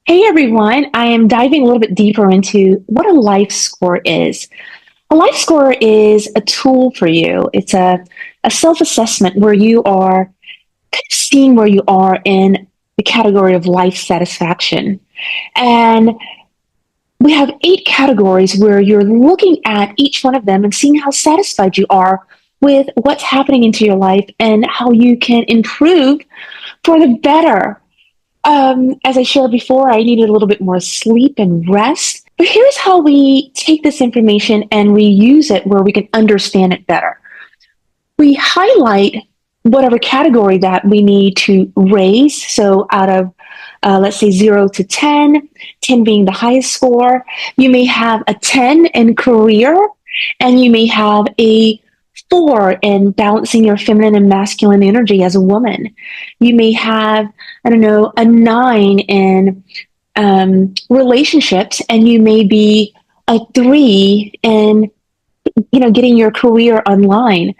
Hey everyone, I am diving a little bit deeper into what a life score is. A life score is a tool for you. It's a self assessment where you are kind of seeing where you are in the category of life satisfaction. And we have 8 categories where you're looking at each one of them and seeing how satisfied you are with what's happening into your life and how you can improve for the better. As I shared before, I needed a little bit more sleep and rest. But here's how we take this information and we use it where we can understand it better. We highlight whatever category that we need to raise. So out of, let's say, 0 to 10, 10 being the highest score, you may have a 10 in career, and you may have a 4 in balancing your feminine and masculine energy as a woman. You may have, I don't know, a 9 in relationships, and you may be a 3 in getting your career online.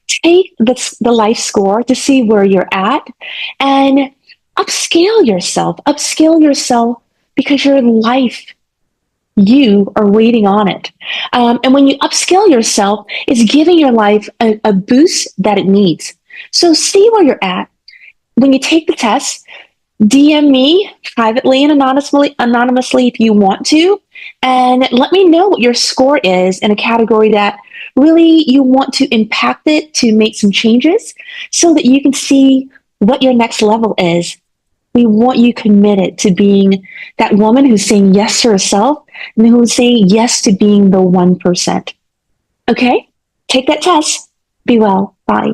Take the life score to see where you're at and upscale yourself because your life, you are waiting on it. And when you upscale yourself, it's giving your life a boost that it needs. So see where you're at. When you take the test, DM me privately and anonymously if you want to, and let me know what your score is in a category that really you want to impact it to make some changes so that you can see what your next level is. We want you committed to being that woman who's saying yes to herself and who's saying yes to being the 1%. Okay? Take that test. Be well. Bye.